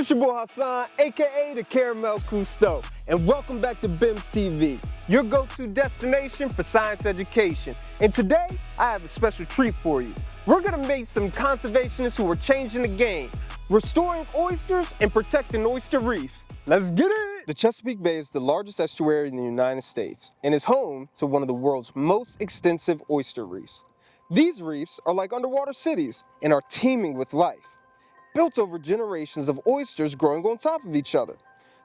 It's your boy Hassan, aka the Caramel Cousteau, and welcome back to BIMS TV, your go-to destination for science education. And today, I have a special treat for you. We're gonna meet some conservationists who are changing the game, restoring oysters and protecting oyster reefs. Let's get it! The Chesapeake Bay is the largest estuary in the United States and is home to one of the world's most extensive oyster reefs. These reefs are like underwater cities and are teeming with life, built over generations of oysters growing on top of each other.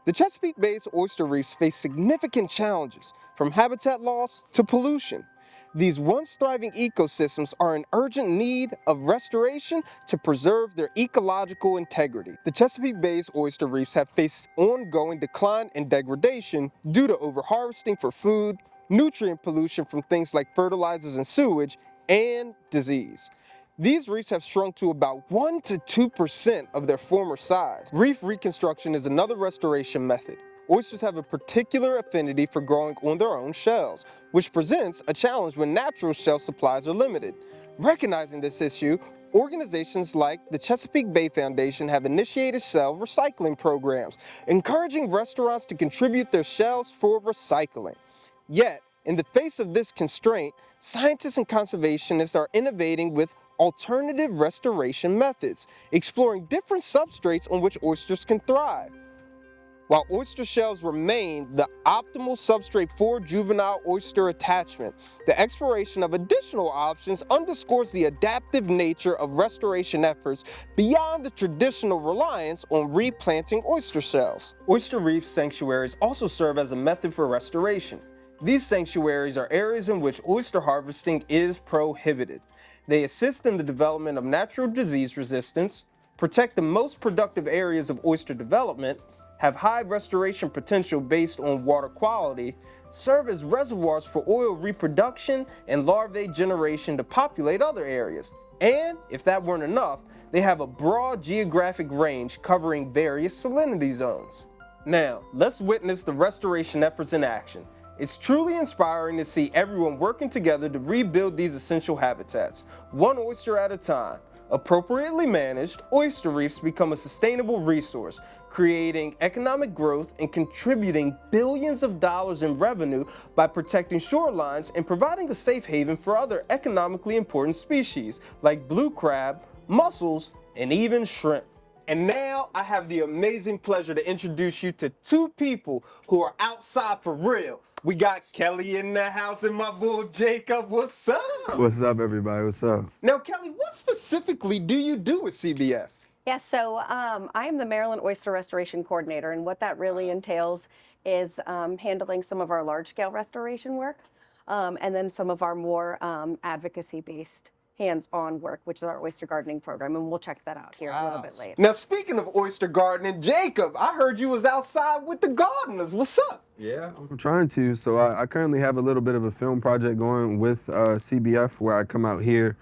The Chesapeake Bay's oyster reefs face significant challenges, from habitat loss to pollution. These once thriving ecosystems are in urgent need of restoration to preserve their ecological integrity. The Chesapeake Bay's oyster reefs have faced ongoing decline and degradation due to overharvesting for food, nutrient pollution from things like fertilizers and sewage, and disease. These reefs have shrunk to about 1 to 2% of their former size. Reef reconstruction is another restoration method. Oysters have a particular affinity for growing on their own shells, which presents a challenge when natural shell supplies are limited. Recognizing this issue, organizations like the Chesapeake Bay Foundation have initiated shell recycling programs, encouraging restaurants to contribute their shells for recycling. Yet, in the face of this constraint, scientists and conservationists are innovating with alternative restoration methods, exploring different substrates on which oysters can thrive. While oyster shells remain the optimal substrate for juvenile oyster attachment, the exploration of additional options underscores the adaptive nature of restoration efforts beyond the traditional reliance on replanting oyster shells. Oyster reef sanctuaries also serve as a method for restoration. These sanctuaries are areas in which oyster harvesting is prohibited. They assist in the development of natural disease resistance, protect the most productive areas of oyster development, have high restoration potential based on water quality, serve as reservoirs for oil reproduction and larvae generation to populate other areas. And, if that weren't enough, they have a broad geographic range covering various salinity zones. Now, let's witness the restoration efforts in action. It's truly inspiring to see everyone working together to rebuild these essential habitats, one oyster at a time. Appropriately managed, oyster reefs become a sustainable resource, creating economic growth and contributing billions of dollars in revenue by protecting shorelines and providing a safe haven for other economically important species like blue crab, mussels, and even shrimp. And now I have the amazing pleasure to introduce you to two people who are outside for real. We got Kelly in the house and my boy Jacob. What's up? What's up, everybody? What's up? Now, Kelly, what specifically do you do with CBF? Yeah, so I am the Maryland Oyster Restoration Coordinator, and what that really entails is handling some of our large-scale restoration work, and then some of our more advocacy-based hands-on work, which is our oyster gardening program, and we'll check that out here a little bit later. Now, speaking of oyster gardening, Jacob, I heard you was outside with the gardeners. What's up? Yeah, I'm trying to. So I currently have a little bit of a film project going with CBF where I come out here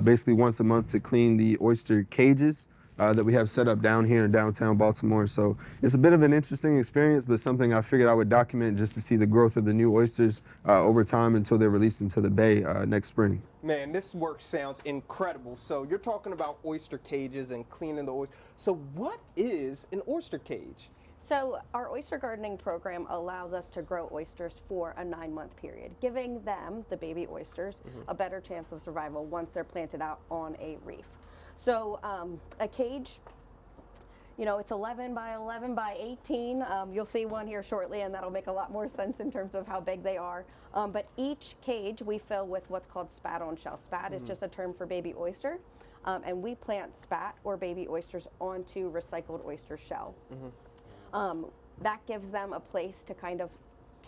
basically once a month to clean the oyster cages that we have set up down here in downtown Baltimore. So it's a bit of an interesting experience, but something I figured I would document just to see the growth of the new oysters over time until they're released into the bay next spring. Man, this work sounds incredible. So you're talking about oyster cages and cleaning the oyster. So what is an oyster cage? So our oyster gardening program allows us to grow oysters for a 9-month period, giving them, the baby oysters, a better chance of survival once they're planted out on a reef. So a cage, you know, it's 11 by 11 by 18. You'll see one here shortly, and that'll make a lot more sense in terms of how big they are. But each cage we fill with what's called spat on shell. Spat is just a term for baby oyster, and we plant spat or baby oysters onto recycled oyster shell. That gives them a place to kind of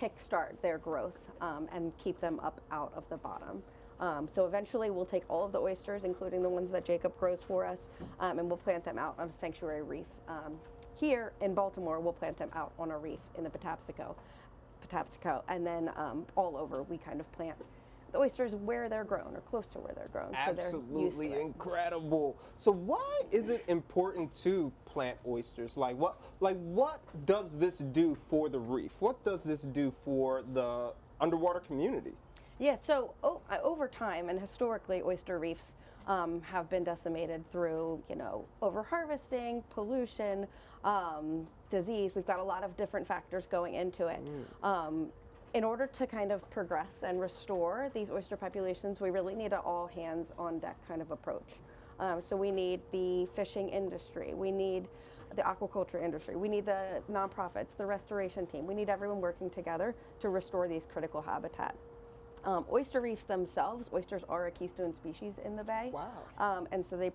kickstart their growth and keep them up out of the bottom. So eventually we'll take all of the oysters, including the ones that Jacob grows for us, and we'll plant them out on a sanctuary reef. Here in Baltimore, we'll plant them out on a reef in the Patapsco, and then all over we kind of plant the oysters where they're grown or close to where they're grown. Absolutely incredible. So why is it important to plant oysters? Like what does this do for the reef? What does this do for the underwater community? Yeah, so over time and historically, oyster reefs have been decimated through, overharvesting, pollution, disease. We've got a lot of different factors going into it. In order to kind of progress and restore these oyster populations, we really need an all hands on deck kind of approach. So we need the fishing industry, we need the aquaculture industry, we need the nonprofits, the restoration team. We need everyone working together to restore these critical habitat. Oyster reefs themselves, oysters are a keystone species in the bay. Wow. And so they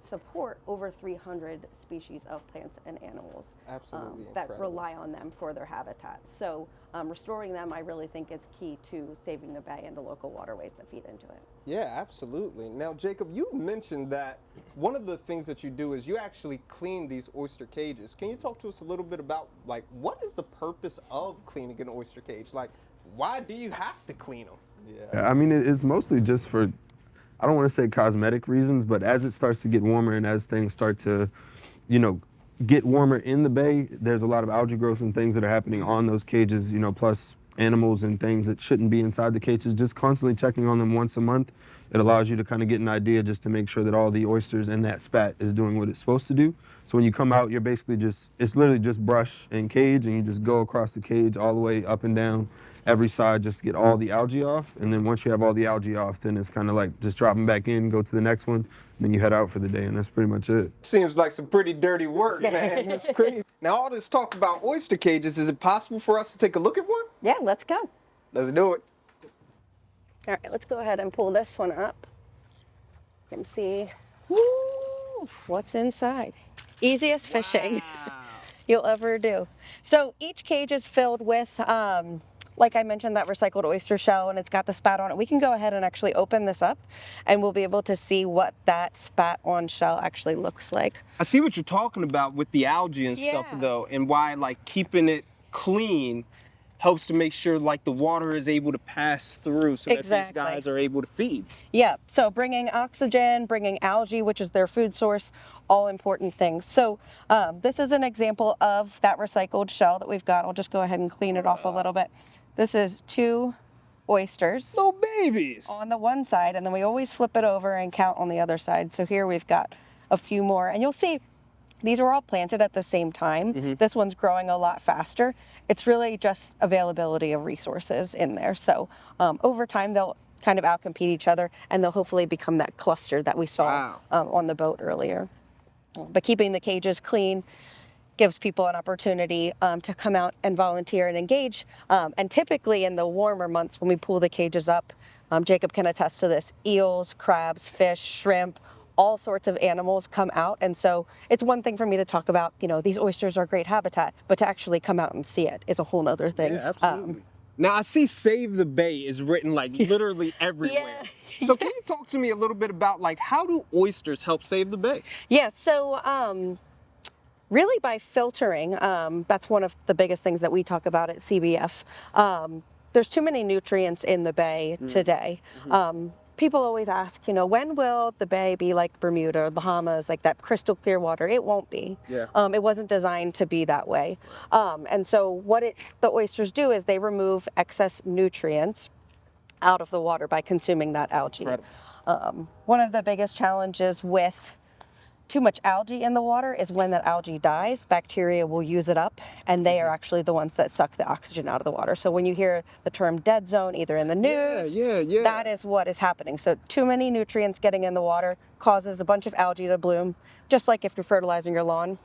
support over 300 species of plants and animals Absolutely that incredible. rely on them for their habitat. So restoring them, I really think, is key to saving the bay and the local waterways that feed into it. Yeah, absolutely. Now, Jacob, you mentioned that one of the things that you do is you actually clean these oyster cages. Can you talk to us a little bit about, like, what is the purpose of cleaning an oyster cage? Like, why do you have to clean them? I mean, it's mostly just for, I don't want to say cosmetic reasons, but as it starts to get warmer and as things start to, get warmer in the bay, there's a lot of algae growth and things that are happening on those cages, plus animals and things that shouldn't be inside the cages. Just constantly checking on them once a month, it allows you to kind of get an idea just to make sure that all the oysters in that spat is doing what it's supposed to do. So when you come out, you're basically it's literally just brush and cage, and you just go across the cage all the way up and down every side just to get all the algae off. And then once you have all the algae off, then it's kind of like just drop them back in, go to the next one, and then you head out for the day, and that's pretty much it. Seems like some pretty dirty work, man. That's crazy. Now, all this talk about oyster cages, is it possible for us to take a look at one? Yeah, let's go. Let's do it. All right, let's go ahead and pull this one up. You can see what's inside. Easiest fishing you'll ever do. So each cage is filled with, like I mentioned, that recycled oyster shell, and it's got the spat on it. We can go ahead and actually open this up, and we'll be able to see what that spat on shell actually looks like. I see what you're talking about with the algae and stuff, Yeah. though, and why, like, keeping it clean helps to make sure, like, the water is able to pass through so that these Exactly. guys are able to feed. Yeah, so bringing oxygen, bringing algae, which is their food source, all important things. So this is an example of that recycled shell that we've got. I'll just go ahead and clean it off a little bit. This is 2 oysters Little babies. on the one side, and then we always flip it over and count on the other side. So here we've got a few more, and you'll see these were all planted at the same time. This one's growing a lot faster. It's really just availability of resources in there. So over time, they'll kind of outcompete each other, and they'll hopefully become that cluster that we saw on the boat earlier. But keeping the cages clean gives people an opportunity to come out and volunteer and engage. And typically in the warmer months when we pull the cages up, Jacob can attest to this, eels, crabs, fish, shrimp, all sorts of animals come out. And so it's one thing for me to talk about, these oysters are great habitat, but to actually come out and see it is a whole nother thing. Yeah, absolutely. Now, I see Save the Bay is written, like, literally everywhere. Yeah. So can you talk to me a little bit about, like, how do oysters help save the bay? Yeah, so really by filtering, that's one of the biggest things that we talk about at CBF. There's too many nutrients in the bay today. People always ask, when will the bay be like Bermuda or Bahamas, like that crystal clear water? It won't be. Yeah. It wasn't designed to be that way. And so what the oysters do is they remove excess nutrients out of the water by consuming that algae. One of the biggest challenges with too much algae in the water is when that algae dies, bacteria will use it up, and they are actually the ones that suck the oxygen out of the water. So when you hear the term dead zone, either in the news, that is what is happening. So too many nutrients getting in the water causes a bunch of algae to bloom, just like if you're fertilizing your lawn,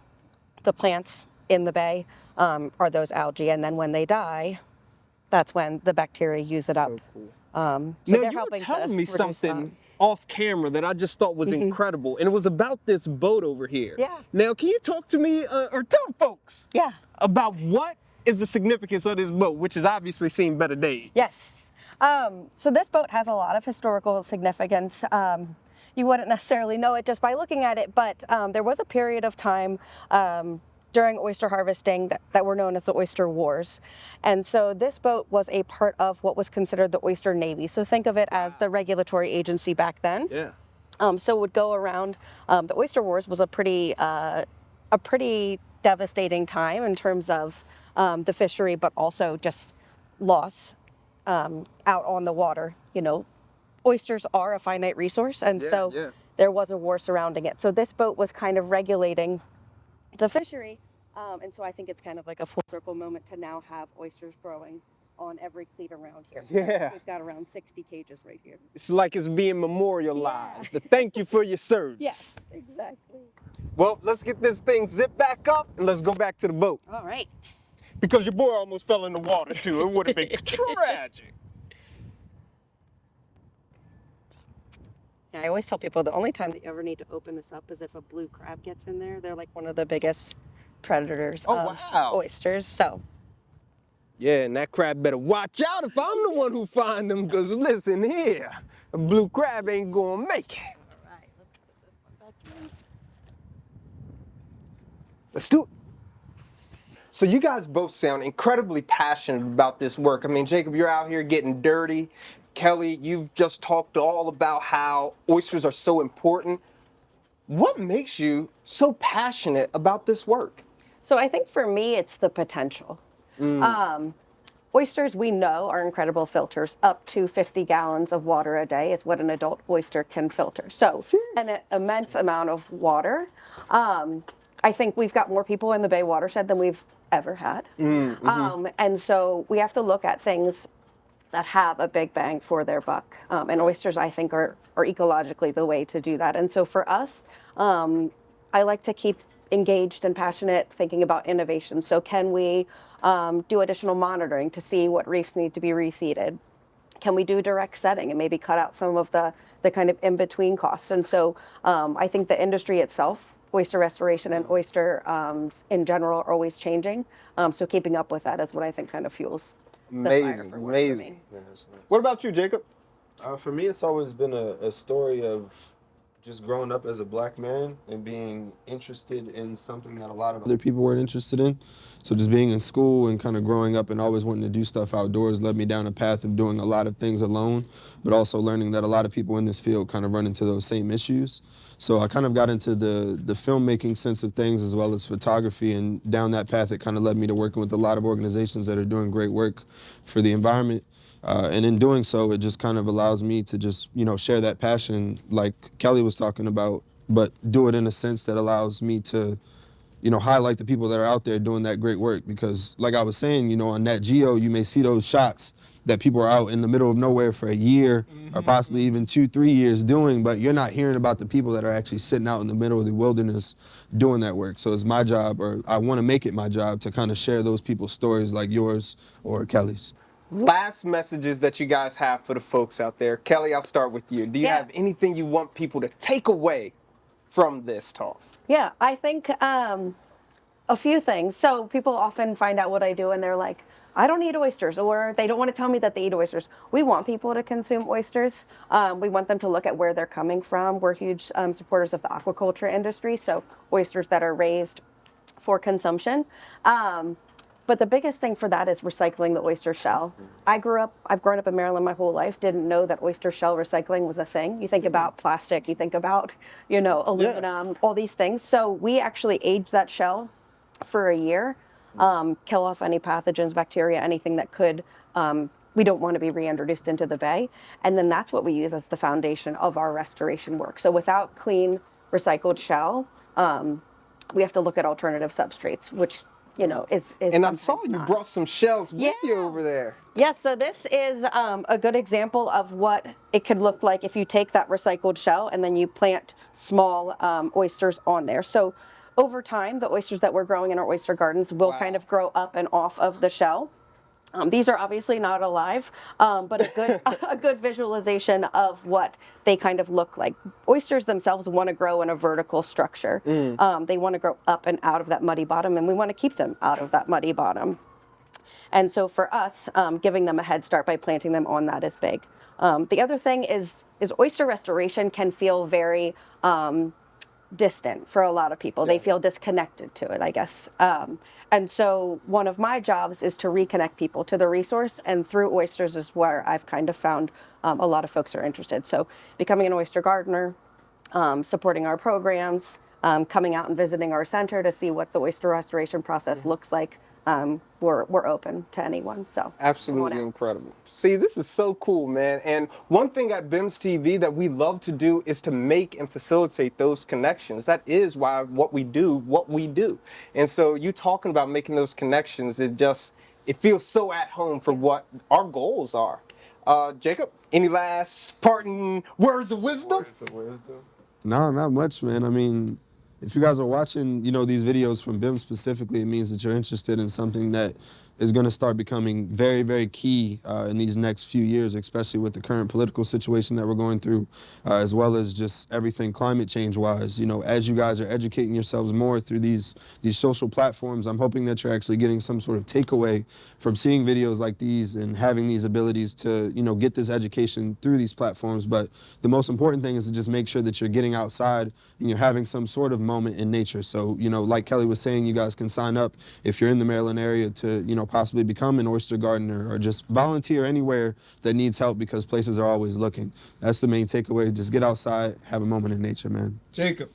the plants in the bay are those algae, and then when they die, that's when the bacteria use it up. So cool. So Now, they're you helping were to telling me reduce something that. off camera that I just thought was incredible, and it was about this boat over here. Yeah. Now, can you talk to me, or tell folks about what is the significance of this boat, which has obviously seen better days? Yes. So this boat has a lot of historical significance. You wouldn't necessarily know it just by looking at it, but there was a period of time during oyster harvesting that were known as the Oyster Wars. And so this boat was a part of what was considered the Oyster Navy. So think of it as the regulatory agency back then. Yeah. So it would go around. The Oyster Wars was a pretty devastating time in terms of the fishery, but also just loss out on the water. You know, oysters are a finite resource, and so there was a war surrounding it. So this boat was kind of regulating the fishery, and so I think it's kind of like a full circle moment to now have oysters growing on every cleat around here. Yeah. We've got around 60 cages right here. It's like it's being memorialized. The thank you for your service. Yes, exactly. Well, let's get this thing zipped back up and let's go back to the boat. All right. Because your boy almost fell in the water too. It would have been tragic. Yeah, I always tell people the only time that you ever need to open this up is if a blue crab gets in there. They're like one of the biggest predators of oysters. So. Yeah, and that crab better watch out if I'm the one who find them, because listen here, a blue crab ain't gonna make it. All right, let's put this one back in. Let's do it. So you guys both sound incredibly passionate about this work. I mean, Jacob, you're out here getting dirty. Kelly, you've just talked all about how oysters are so important. What makes you so passionate about this work? So I think for me, it's the potential. Oysters, we know, are incredible filters. Up to 50 gallons of water a day is what an adult oyster can filter. So an immense amount of water. I think we've got more people in the Bay watershed than we've ever had. And so we have to look at things that have a big bang for their buck. And oysters, I think, are ecologically the way to do that. And so for us, I like to keep engaged and passionate thinking about innovation. So can we do additional monitoring to see what reefs need to be reseeded? Can we do direct setting and maybe cut out some of the kind of in-between costs? And so I think the industry itself, oyster restoration and oyster in general, are always changing. So keeping up with that is what I think kind of fuels the fire for work for me. What about you, Jacob? For me, it's always been a story of just growing up as a black man and being interested in something that a lot of other people weren't interested in. So just being in school and kind of growing up and always wanting to do stuff outdoors led me down a path of doing a lot of things alone, but also learning that a lot of people in this field kind of run into those same issues. So I kind of got into the filmmaking sense of things as well as photography, and down that path it kind of led me to working with a lot of organizations that are doing great work for the environment. And in doing so, it just kind of allows me to just, share that passion like Kelly was talking about, but do it in a sense that allows me to, highlight the people that are out there doing that great work. Because like I was saying, on Nat Geo, you may see those shots that people are out in the middle of nowhere for a year or possibly even 2-3 years doing, but you're not hearing about the people that are actually sitting out in the middle of the wilderness doing that work. So it's my job, or I want to make it my job, to kind of share those people's stories like yours or Kelly's. Last messages that you guys have for the folks out there. Kelly, I'll start with you. Do you have anything you want people to take away from this talk? Yeah, I think a few things. So people often find out what I do and they're like, I don't eat oysters, or they don't want to tell me that they eat oysters. We want people to consume oysters. We want them to look at where they're coming from. We're huge supporters of the aquaculture industry, so oysters that are raised for consumption. But the biggest thing for that is recycling the oyster shell. I've grown up in Maryland my whole life, didn't know that oyster shell recycling was a thing. You think about plastic, you think about, aluminum, all these things. So we actually age that shell for a year, kill off any pathogens, bacteria, anything that could, we don't want to be reintroduced into the bay. And then that's what we use as the foundation of our restoration work. So without clean recycled shell, we have to look at alternative substrates, which is and I saw you brought some shells with you over there. Yeah, so this is a good example of what it could look like if you take that recycled shell and then you plant small oysters on there. So over time, the oysters that we're growing in our oyster gardens will kind of grow up and off of the shell. These are obviously not alive, but a good visualization of what they kind of look like. Oysters themselves want to grow in a vertical structure. They want to grow up and out of that muddy bottom, and we want to keep them out of that muddy bottom. And so for us, giving them a head start by planting them on that is big. The other thing is oyster restoration can feel very distant for a lot of people. They feel disconnected to it, I guess. And so one of my jobs is to reconnect people to the resource, and through oysters is where I've kind of found a lot of folks are interested. So becoming an oyster gardener, supporting our programs, coming out and visiting our center to see what the oyster restoration process looks like we're open to anyone. So come on Absolutely out. incredible. See, this is so cool, man. And one thing at BIMS TV that we love to do is to make and facilitate those connections. That is why what we do. And so you talking about making those connections, it feels so at home for what our goals are. Jacob, any last parting words of wisdom? No, not much, man. I mean, if you guys are watching, these videos from BIM specifically, it means that you're interested in something that is going to start becoming very, very key in these next few years, especially with the current political situation that we're going through, as well as just everything climate change-wise. As you guys are educating yourselves more through these social platforms, I'm hoping that you're actually getting some sort of takeaway from seeing videos like these and having these abilities to, get this education through these platforms. But the most important thing is to just make sure that you're getting outside and you're having some sort of moment in nature. So, like Kelly was saying, you guys can sign up if you're in the Maryland area to, possibly become an oyster gardener or just volunteer anywhere that needs help, because places are always looking. That's the main takeaway. Just get outside, have a moment in nature, man. Jacob.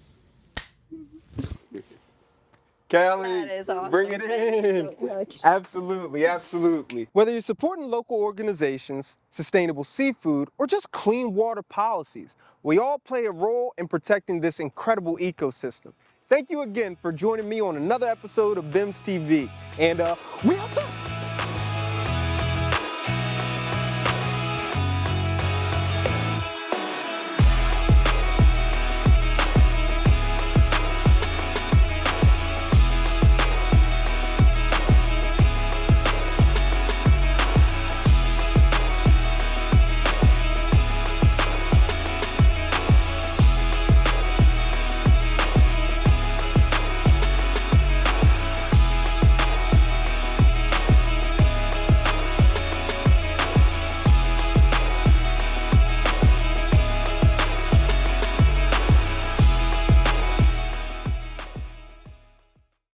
Kelly, That is awesome. bring it Thank you in. so much. Absolutely, absolutely. Whether you're supporting local organizations, sustainable seafood, or just clean water policies, we all play a role in protecting this incredible ecosystem. Thank you again for joining me on another episode of BIMS TV. And we outside.